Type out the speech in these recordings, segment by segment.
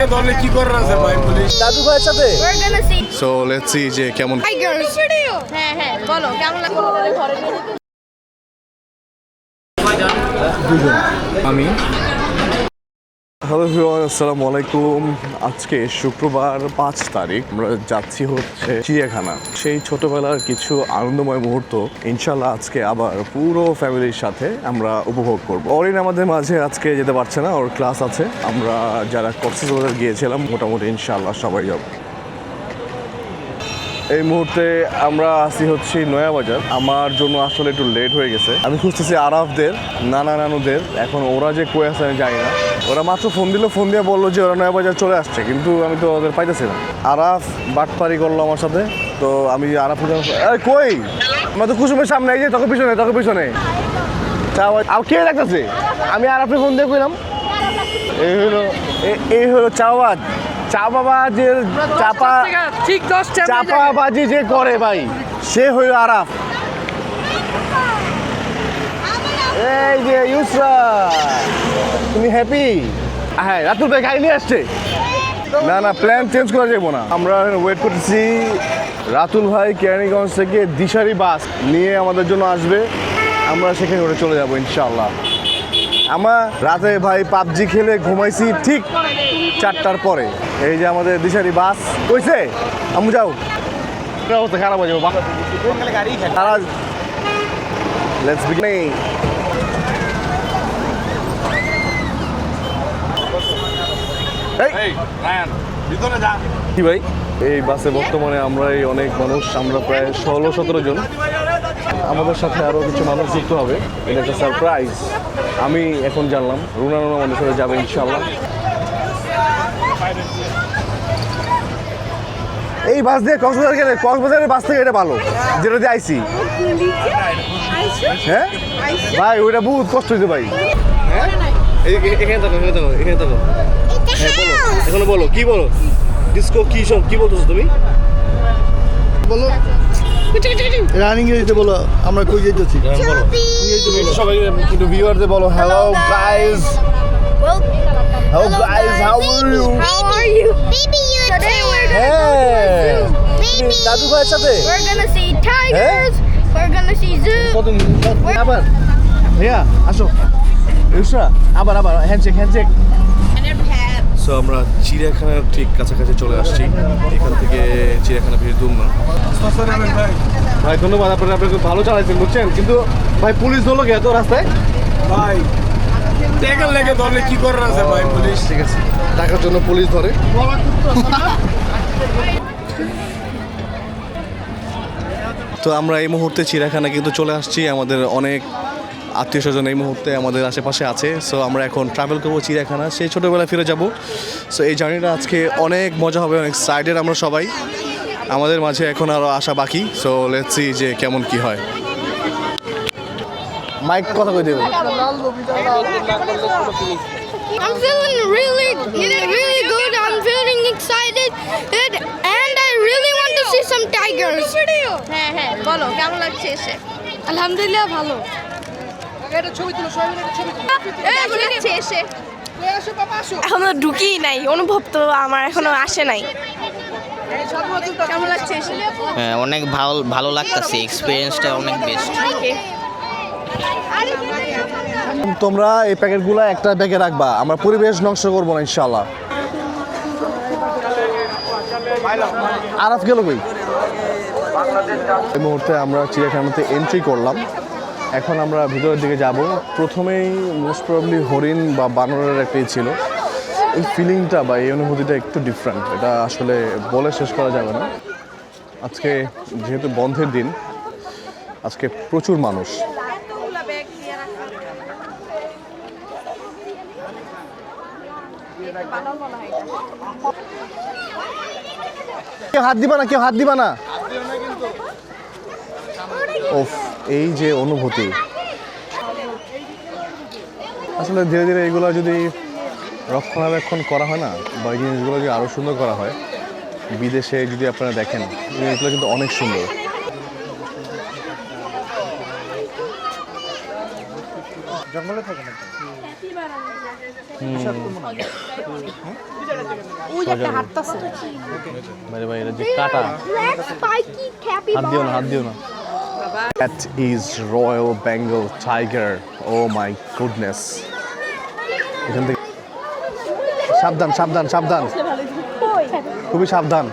দলে কি করে আছে ভাই পুলিশ দাদু ভাইয়ের সাথে সো লেটস সি যে কেমন হ্যাঁ হ্যাঁ বলো কেমন লাগলো ঘরে আমি হ্যালো এভরিওয়ান, আসসালামু আলাইকুম। আজকে শুক্রবার ৫ তারিখ। আমরা যাচ্ছি হচ্ছে চিড়িয়াখানা। সেই ছোটবেলার কিছু আনন্দময় মুহূর্ত ইনশাল্লাহ আজকে আবার পুরো ফ্যামিলির সাথে আমরা উপভোগ করব। অরিন আমাদের মাঝে আজকে যেতে পারছে না, ওর ক্লাস আছে। আমরা যারা কক্সবাজার গিয়েছিলাম মোটামুটি ইনশাল্লাহ সবাই যাব। এই মুহূর্তে আমরা আসি হচ্ছি নয়াবাজার। আমার জন্য আসলে একটু লেট হয়ে গেছে। আমি খুঁজতেছি আরাফদের, নানা নানুদের। এখন ওরা যে কই আছে আমি জানি না। ওরা মাত্র ফোন দিয়ে বললো যে ওরা নয়াবাজার চলে আসছে, কিন্তু আমি তো ওদের পাইতেছি না। আরাফ বাটপারি করলো আমার সাথে, তো আমি আরাফ কই আমরা তো কুসুমের সামনে, এই যে তোকে পিছনে আর কে দেখতেছে। আমি আরাফে ফোন দিয়ে কইলাম এই হলো চাওয়াজ চা বাবা যে চাপাবাজি যে করে ভাই, সে হইল আরাফ। এই যে ইউসরা, তুমি হ্যাপি? হ্যাঁ, রাতুল ভাই গাড়ি নিয়ে আসছে। না প্ল্যান চেঞ্জ করা যাবো না। আমরা ওয়েট করতেছি রাতুল ভাই কেরানীগঞ্জ থেকে দিশারি বাস নিয়ে আমাদের জন্য আসবে। আমরা সেখানে করে চলে যাবো ইনশাল্লাহ। আমার রাতে ভাই পাবজি খেলে ঘুমাইছি ঠিক 4টার পরে। এই যে আমাদের দিশারি বাস কইছে আমি যাও, অবস্থা খারাপ হয়ে যাবো। Let's begin. কি ভাই, এই বাসে বর্তমানে আমরা অনেক মানুষ, আমরা প্রায় 16-17 জন। আমাদের সাথে আরও কিছু মানুষ যুক্ত হবে, এটা একটা সারপ্রাইজ। আমি এখন জানলাম রুনা আমাদের সাথে যাবে ইনশাল্লাহ। এই বাস দিয়ে কক্সবাজারের বাস থেকে এটা ভালো, যেটা দিয়ে আইসি। হ্যাঁ ভাই, ওইটা বহুত কষ্ট হয়েছে ভাই। হ্যাঁ এখানে থাকো হ্যাঁ বলো, এখানে বলো কি বলো, ডিস্কো কি সব কি বলতেছো তুমি? বলো রানিং এ যেতে বলো, আমরা কই যাইতেছি বলো সবাই কিন্তু ভিউয়ারদের বলো hello guys. Hello guys, how are you? Baby, today we're হ্যাঁ দাদু ভাইয়ের সাথে gonna see tigers. We're gonna see zoo. আবার ভাইয়া আসো, ইউসরা আবার হ্যান্ডশেক। সো আমরা চিড়িয়াখানার ঠিক কাছাকাছি চলে আসছি। এখান থেকে চিড়িয়াখানা বেশি দূর না। ভাই ধন্যবাদ, আপনি খুব ভালো চালাইছেন বুঝছেন, কিন্তু ভাই পুলিশ ধরলো কে এত রাস্তায়? ভাই ট্যাগল লেগে দলে কি করে আছে ভাই পুলিশ? ঠিক আছে, টাকার জন্য পুলিশ ধরে। তো আমরা এই মুহূর্তে চিড়িয়াখানা কিন্তু চলে আসছি। আমাদের অনেক আত্মীয় স্বজন এই মুহূর্তে আমাদের আশেপাশে আছে। সো আমরা এখন ট্রাভেল করবো চিড়িয়াখানা, সেই ছোটোবেলায় ফিরে যাব। সো এই জার্নিটা আজকে অনেক মজা হবে, অনেক সাইডের আমরা সবাই। আমাদের মাঝে এখন আরও আসা বাকি। সো লেটস সি যে কেমন কি হয়। মাইক কথা কই দেব। I'm feeling really good. I'm feeling excited, and I really want to see some tigers. হ্যাঁ হ্যাঁ বলো কেমন লাগছে এসে? আলহামদুলিল্লাহ ভালো। এখনো ঢুকি নাই, অনুভব তো আমার এখনো আসে নাই। কেমন লাগছে এসে? হ্যাঁ, অনেক ভালো লাগতেছে, এক্সপিরিয়েন্সটা অনেক বেস্ট। তোমরা এই প্যাকেটগুলো একটা ব্যাগে রাখবা, আমরা পরিবেশ নষ্ট করবো না ইনশাল্লাহ। আরাফ গেল কই? এই মুহূর্তে আমরা চিড়িয়াখানাতে এন্ট্রি করলাম। এখন আমরা ভিতরের দিকে যাব। প্রথমেই মোস্ট প্রবলি হরিণ বা বানরের একটাই ছিল। এই ফিলিংটা বা এই অনুভূতিটা একটু ডিফারেন্ট, এটা আসলে বলে শেষ করা যাবে না। আজকে যেহেতু বন্ধের দিন, আজকে প্রচুর মানুষ। কেউ হাত দিবা না। ওফ, এই যে অনুভূতি, আসলে ধীরে ধীরে এগুলো যদি রক্ষণাবেক্ষণ করা হয় না, বা এই জিনিসগুলো যদি আরও সুন্দর করা হয়, বিদেশে যদি আপনারা দেখেন জিনিসগুলো কিন্তু অনেক সুন্দর। জঙ্গলে থাকে না। ওই যে একটা হাঁটতাছে ভাই ভাই এটা যে কাটা Black spiky হাত দিও না capybara. হাত দিও না That is Royal Bengal Tiger. Oh my goodness. এখান থেকে সাবধান সাবধান সাবধান খুবই সাবধান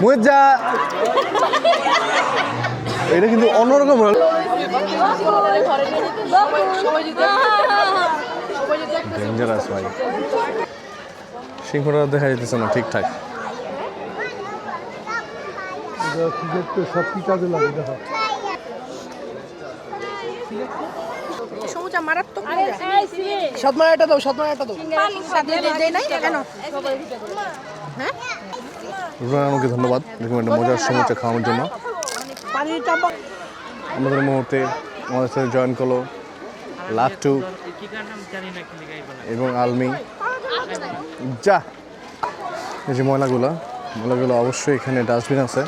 মুজা এটা কিন্তু অন্যরকম হল ডেঞ্জারাস ভাই সিংহটা দেখা যেতেছে না ঠিকঠাক দেখতে সব কি কাজে লাগে দেখো সবুজা মারাত্মক সৎমা এটা দাও সৎমা এটা দাও রুনানুকে ধন্যবাদ এরকম একটা মজার সমুচা খাওয়ানোর জন্য আমাদের মুহূর্তে আমাদের সাথে জয়েন করলো লাট্টু এবং আলমি যা এই যে ময়লাগুলো অবশ্যই এখানে ডাস্টবিন আছে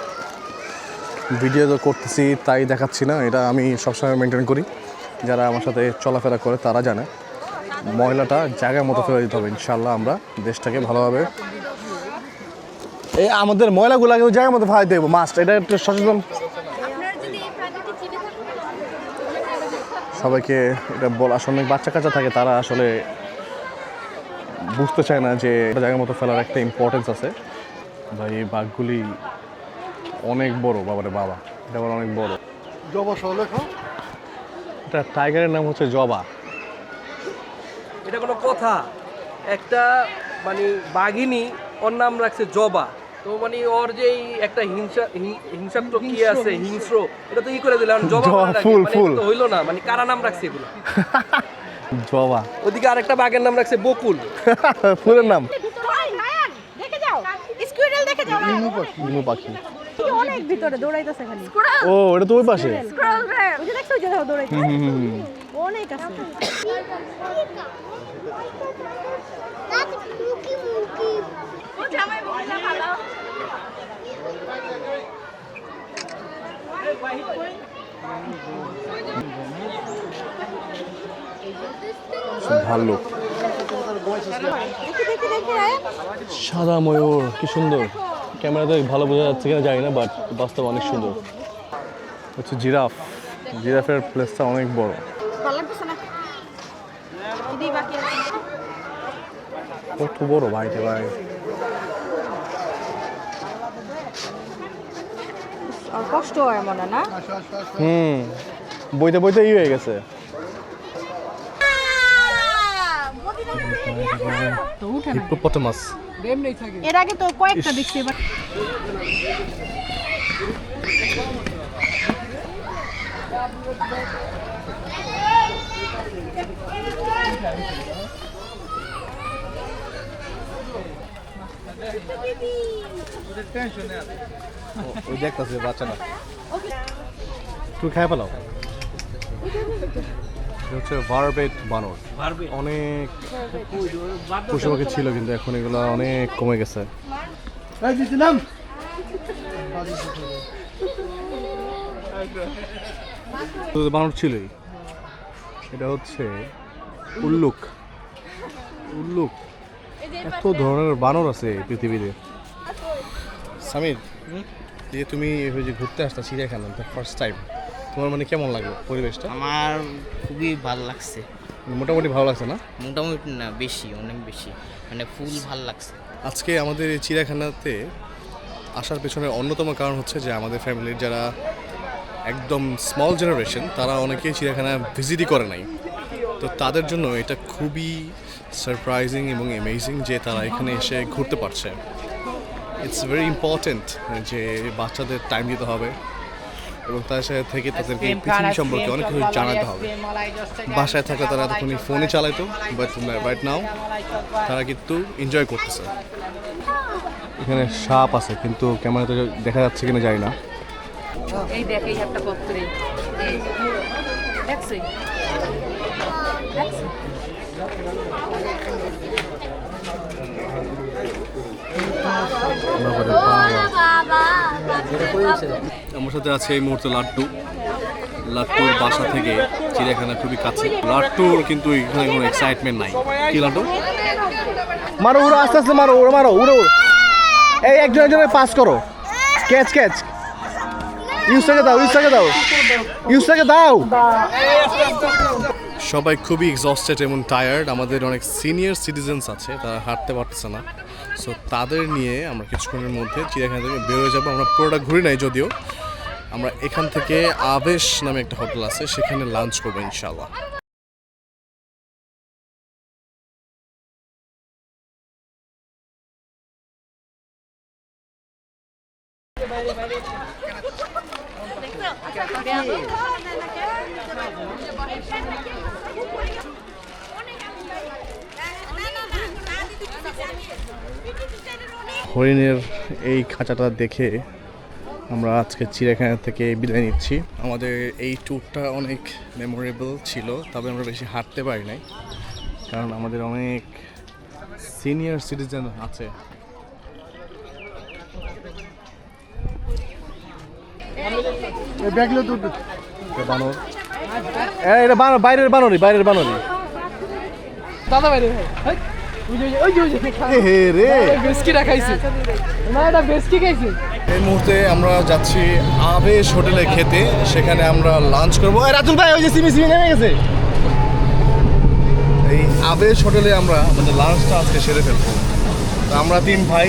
ভিডিও তো করতেছি তাই দেখাচ্ছি না এটা আমি সবসময় মেনটেন করি যারা আমার সাথে চলাফেরা করে তারা জানে ময়লাটা জায়গার মতো ফেলে দিতে হবে ইনশাল্লাহ আমরা দেশটাকে ভালোভাবে এই আমাদের ময়লাগুলোকে জায়গার মতো ফেলে দেবো মাস্ট এটা একটু সচেতন সবাইকে এটা আসলে অনেক বাচ্চা কাচ্চা থাকে তারা আসলে বুঝতে চায় না যে এটা জায়গার মতো ফেলার একটা ইম্পর্টেন্স আছে ভাই এই বাঘগুলি অনেক বড় বাবারে বাবা এটা আবার অনেক বড় জবা সহ লেখো এটা টাইগারের নাম হচ্ছে জবা এটা কোনো কথা একটা মানে বাঘিনী ওর নাম রাখছে জবা তো মানে ওর যে একটা হিংসাত্মক কি আছে হিংস্র এটা তো ই করে দিলাম জবা জবা, বলে ডাকে। ফুল, মানে ফুল। এটা তো হইলো না মানে কারা নাম রাখছে এগুলো জবা ওদিকে আরেকটা বাঘের নাম রাখছে বকুল ফুলের নাম দেখে যাও স্কুইরেল দেখে যাও ইমু পাখি অনেক ভিতরে দৌড়াইতেছে খালি ও এটা তো ওই পাশে ওই যে দেখছো ওই যে দৌড়াইতেছে অনেক আছে That's Mookie Mookie. ও জামাই বলটা ভালো ভাল্লুক সাদা ময়ূর কি সুন্দর ক্যামেরাতে ভালো বোঝা যাচ্ছে কিনা জানি না বাট বাস্তব অনেক সুন্দর হচ্ছে জিরাফের প্লেসটা অনেক বড় ভালো লাগতেছে না দিদি বাকি আছে কত বড় ভাইটা ভাই আর কষ্ট হয় মনে না বইতে বইতে হয়ে গেছে হিপ্পোপটামাস এর আগে তো কয়েকটা দেখছি এবার ওই দেখতেছে বাচ্চাটা তুই খাই পেলাও হচ্ছে ভারবেট বানর অনেক পশু পাখি ছিল কিন্তু এখন এগুলো অনেক কমে গেছে এই দিদি নাম বানর ছিলই এটা হচ্ছে উল্লুক এত ধরনের বানর আছে পৃথিবীতে সামির যে তুমি ওই যে ঘুরতে আসতা চিড়িয়াখানা ফার্স্ট টাইম তোমার মানে কেমন লাগলো পরিবেশটা আমার খুবই ভালো লাগছে মোটামুটি ভালো লাগছে না মোটামুটি না বেশি অনেক বেশি মানে ফুল ভালো লাগছে আজকে আমাদের এই চিড়িয়াখানাতে আসার পেছনের অন্যতম কারণ হচ্ছে যে আমাদের ফ্যামিলির যারা একদম স্মল জেনারেশন তারা অনেকেই চিড়িয়াখানা ভিজিটই করে নাই তো তাদের জন্য এটা খুবই সারপ্রাইজিং এবং অ্যামেজিং যে তারা এখানে এসে ঘুরতে পারছে ইটস ভেরি ইম্পর্ট্যান্ট যে বাচ্চাদের টাইম দিতে হবে এবং তার সাথে থেকে তাদেরকে পৃথিবী সম্পর্কে অনেক কিছু জানাতে হবে বাসায় থাকলে তারা এতক্ষণ ফোনে চালাইতো বাট রাইট নাও তারা কিন্তু এনজয় করতেছে এখানে সাপ আছে কিন্তু ক্যামেরাতে দেখা যাচ্ছে কিনা জানি না এই দেখ এই একটা পত্রে আমার সাথে আছে এই মুহূর্তে লাট্টুর বাসা থেকে চিড়িয়াখানা খুবই কাছে। লাট্টুর কিন্তু এখানে কোনো এক্সাইটমেন্ট নাই। কি লাট্টু? মারো উড়ো, আস্তে আস্তে মারো, উড়ো মারো, উড়ো। এই একজন একজনের পাস করো। Catch catch. ইউসটাকে দাও, ইউসটাকে দাও, ইউসটাকে দাও। সবাই খুবই এক্সস্টেড এবং টায়ার্ড। আমাদের অনেক সিনিয়র সিটিজেন্স আছে, তারা হাঁটতে পারতেছে না। সো তাদের নিয়ে আমরা কিছুক্ষণের মধ্যে চিড়িয়াখানা থেকে বেরোয় যাবো। আমরা পুরোটা ঘুরে নাই যদিও। আমরা এখান থেকে আবেশ নামে একটা হোটেল আছে, সেখানে লাঞ্চ করবো ইনশাল্লাহ। হরিণের এই খাঁচাটা দেখে আমরা আজকে চিড়িয়াখানা থেকে বিদায় নিচ্ছি। আমাদের এই ট্যুরটা অনেক মেমোরেবল ছিল, তবে আমরা বেশি হাঁটতে পারি নাই কারণ আমাদের অনেক সিনিয়র সিটিজেন আছে। ব্যাগলে তো বানর, এটা বানর, বাইরের বানরই, বাইরের বানরই। দাদা বাইরে ভাই হে রে, বেস্কিটা খাইছে না, এটা বেস্কি খাইছে। এই মুহূর্তে আমরা যাচ্ছি আবেশ হোটেলে খেতে, সেখানে আমরা লাঞ্চ করবো। রাতুল ভাই ওই যে সিমি সিমি নেমে গেছে। এই আবেশ হোটেলে আমরা আমাদের লাঞ্চটা আজকে সেরে ফেলবো। তো আমরা 3 ভাই,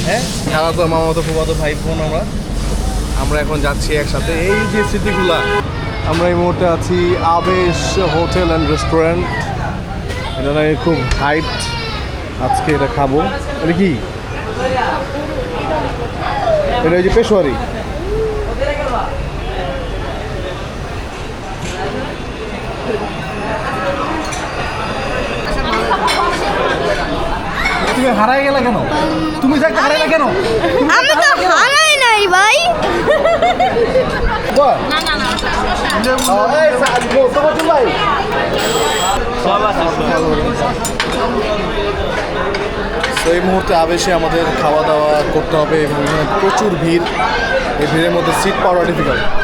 হ্যাঁ, খালাতো মামাতো ফুফাতো ভাই বোন, আমরা এখন যাচ্ছি একসাথে। এই যে স্মৃতিগুলা, আমরা এই মুহূর্তে আছি আবেশ হোটেল অ্যান্ড রেস্টুরেন্ট। এটা নাকি খুব হাইট। আজকে এটা খাবো। এটা কি? এটা ওই যে পেশোয়ারি। তুমি হারাই গেলা কেন? তুমি যাকে হারাইলা কেন? আমি তো হারাই নাই ভাই। এই মুহূর্তে আবেশে আমাদের খাওয়া দাওয়া করতে হবে এবং এখানে প্রচুর ভিড়। এই ভিড়ের মধ্যে সিট পাওয়া ডিফিকাল্ট।